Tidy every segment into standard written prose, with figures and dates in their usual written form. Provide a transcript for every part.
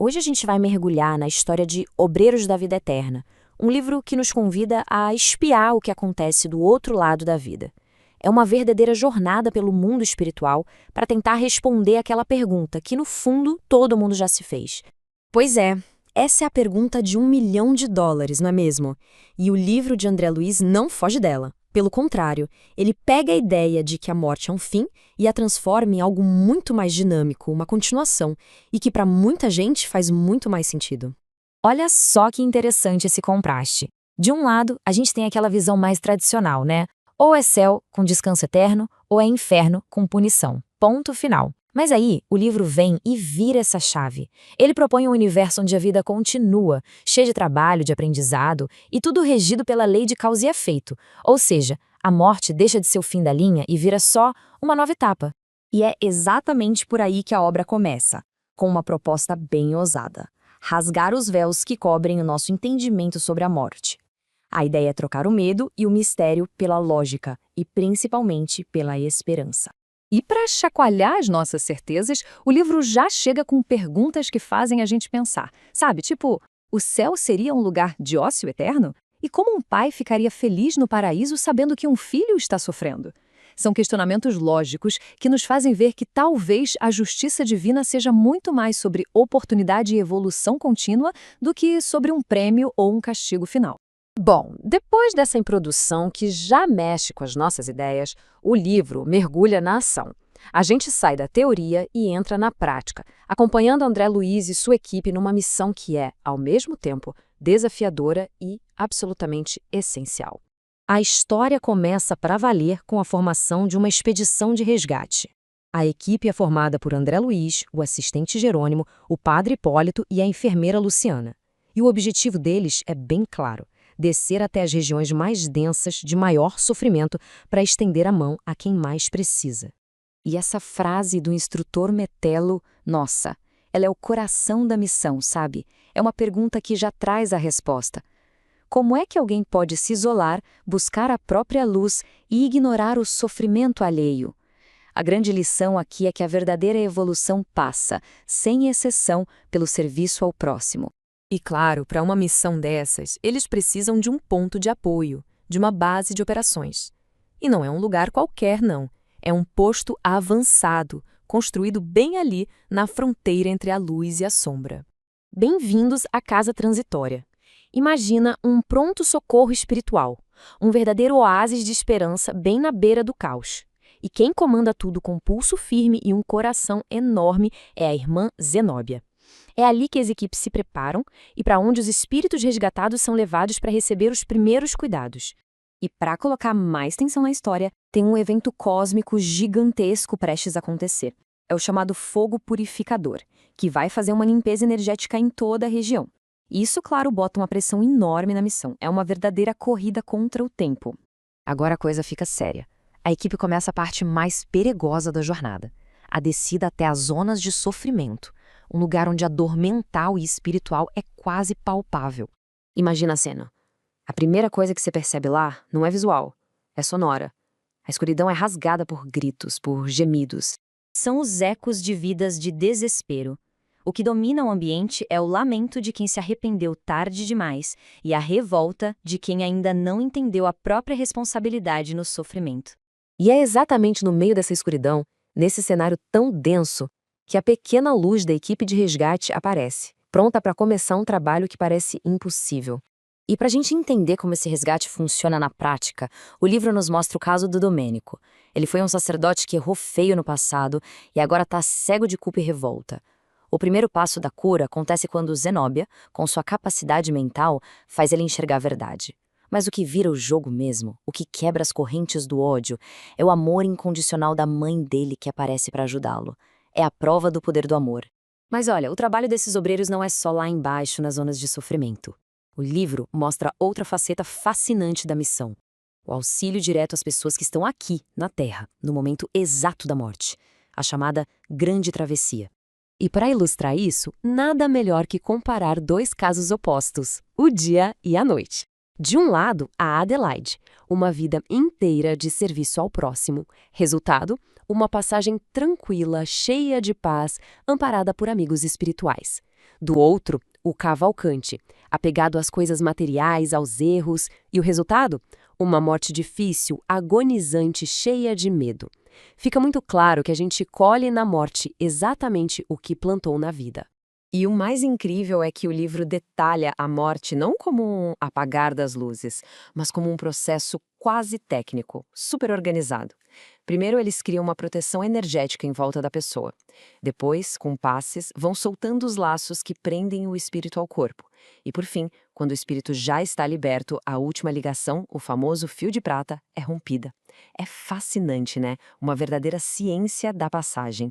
Hoje a gente vai mergulhar na história de Obreiros da Vida Eterna, um livro que nos convida a espiar o que acontece do outro lado da vida. É uma verdadeira jornada pelo mundo espiritual para tentar responder aquela pergunta que, no fundo, todo mundo já se fez. Pois é, essa é a pergunta de $1 milhão, não é mesmo? E o livro de André Luiz não foge dela. Pelo contrário, ele pega a ideia de que a morte é um fim e a transforma em algo muito mais dinâmico, uma continuação, e que para muita gente faz muito mais sentido. Olha só que interessante esse contraste. De um lado, a gente tem aquela visão mais tradicional, né? Ou é céu com descanso eterno, ou é inferno com punição. Ponto final. Mas aí, o livro vem e vira essa chave. Ele propõe um universo onde a vida continua, cheia de trabalho, de aprendizado, e tudo regido pela lei de causa e efeito. Ou seja, a morte deixa de ser o fim da linha e vira só uma nova etapa. E é exatamente por aí que a obra começa, com uma proposta bem ousada: rasgar os véus que cobrem o nosso entendimento sobre a morte. A ideia é trocar o medo e o mistério pela lógica e, principalmente, pela esperança. E para chacoalhar as nossas certezas, o livro já chega com perguntas que fazem a gente pensar. Sabe, tipo, o céu seria um lugar de ócio eterno? E como um pai ficaria feliz no paraíso sabendo que um filho está sofrendo? São questionamentos lógicos que nos fazem ver que talvez a justiça divina seja muito mais sobre oportunidade e evolução contínua do que sobre um prêmio ou um castigo final. Bom, depois dessa introdução que já mexe com as nossas ideias, o livro mergulha na ação. A gente sai da teoria e entra na prática, acompanhando André Luiz e sua equipe numa missão que é, ao mesmo tempo, desafiadora e absolutamente essencial. A história começa para valer com a formação de uma expedição de resgate. A equipe é formada por André Luiz, o assistente Jerônimo, o padre Hipólito e a enfermeira Luciana. E o objetivo deles é bem claro: descer até as regiões mais densas, de maior sofrimento, para estender a mão a quem mais precisa. E essa frase do instrutor Metelo, nossa, ela é o coração da missão, sabe? É uma pergunta que já traz a resposta. Como é que alguém pode se isolar, buscar a própria luz e ignorar o sofrimento alheio? A grande lição aqui é que a verdadeira evolução passa, sem exceção, pelo serviço ao próximo. E claro, para uma missão dessas, eles precisam de um ponto de apoio, de uma base de operações. E não é um lugar qualquer, não. É um posto avançado, construído bem ali, na fronteira entre a luz e a sombra. Bem-vindos à Casa Transitória. Imagina um pronto-socorro espiritual, um verdadeiro oásis de esperança bem na beira do caos. E quem comanda tudo com pulso firme e um coração enorme é a irmã Zenóbia. É ali que as equipes se preparam e para onde os espíritos resgatados são levados para receber os primeiros cuidados. E para colocar mais tensão na história, tem um evento cósmico gigantesco prestes a acontecer. É o chamado fogo purificador, que vai fazer uma limpeza energética em toda a região. Isso, claro, bota uma pressão enorme na missão. É uma verdadeira corrida contra o tempo. Agora a coisa fica séria. A equipe começa a parte mais perigosa da jornada: a descida até as zonas de sofrimento. Um lugar onde a dor mental e espiritual é quase palpável. Imagina a cena. A primeira coisa que você percebe lá não é visual, é sonora. A escuridão é rasgada por gritos, por gemidos. São os ecos de vidas de desespero. O que domina o ambiente é o lamento de quem se arrependeu tarde demais e a revolta de quem ainda não entendeu a própria responsabilidade no sofrimento. E é exatamente no meio dessa escuridão, nesse cenário tão denso, que a pequena luz da equipe de resgate aparece, pronta para começar um trabalho que parece impossível. E para a gente entender como esse resgate funciona na prática, o livro nos mostra o caso do Domênico. Ele foi um sacerdote que errou feio no passado e agora está cego de culpa e revolta. O primeiro passo da cura acontece quando Zenóbia, com sua capacidade mental, faz ele enxergar a verdade. Mas o que vira o jogo mesmo, o que quebra as correntes do ódio, é o amor incondicional da mãe dele que aparece para ajudá-lo. É a prova do poder do amor. Mas olha, o trabalho desses obreiros não é só lá embaixo, nas zonas de sofrimento. O livro mostra outra faceta fascinante da missão: o auxílio direto às pessoas que estão aqui, na Terra, no momento exato da morte, a chamada Grande Travessia. E para ilustrar isso, nada melhor que comparar dois casos opostos, o dia e a noite. De um lado, a Adelaide, uma vida inteira de serviço ao próximo. Resultado, uma passagem tranquila, cheia de paz, amparada por amigos espirituais. Do outro, o cavalcante, apegado às coisas materiais, aos erros, e o resultado? Uma morte difícil, agonizante, cheia de medo. Fica muito claro que a gente colhe na morte exatamente o que plantou na vida. E o mais incrível é que o livro detalha a morte não como um apagar das luzes, mas como um processo quase técnico, super organizado. Primeiro, eles criam uma proteção energética em volta da pessoa. Depois, com passes, vão soltando os laços que prendem o espírito ao corpo. E, por fim, quando o espírito já está liberto, a última ligação, o famoso fio de prata, é rompida. É fascinante, né? Uma verdadeira ciência da passagem.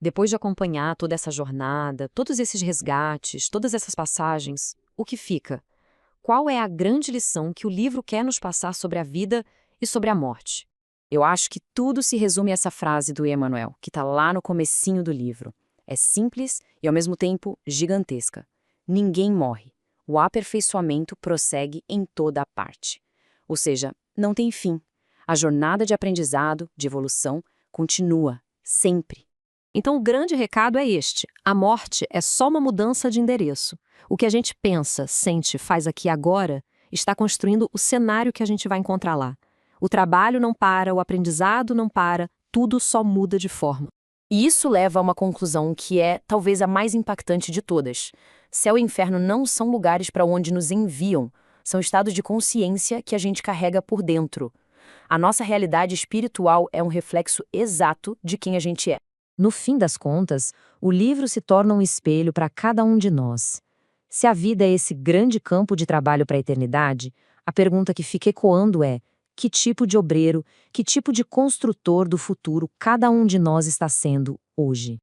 Depois de acompanhar toda essa jornada, todos esses resgates, todas essas passagens, o que fica? Qual é a grande lição que o livro quer nos passar sobre a vida e sobre a morte? Eu acho que tudo se resume a essa frase do Emmanuel, que está lá no comecinho do livro. É simples e, ao mesmo tempo, gigantesca. Ninguém morre. O aperfeiçoamento prossegue em toda a parte. Ou seja, não tem fim. A jornada de aprendizado, de evolução, continua, sempre. Então, o grande recado é este: a morte é só uma mudança de endereço. O que a gente pensa, sente, faz aqui agora, está construindo o cenário que a gente vai encontrar lá. O trabalho não para, o aprendizado não para, tudo só muda de forma. E isso leva a uma conclusão que é talvez a mais impactante de todas. Céu e inferno não são lugares para onde nos enviam, são estados de consciência que a gente carrega por dentro. A nossa realidade espiritual é um reflexo exato de quem a gente é. No fim das contas, o livro se torna um espelho para cada um de nós. Se a vida é esse grande campo de trabalho para a eternidade, a pergunta que fica ecoando é: que tipo de obreiro, que tipo de construtor do futuro cada um de nós está sendo hoje?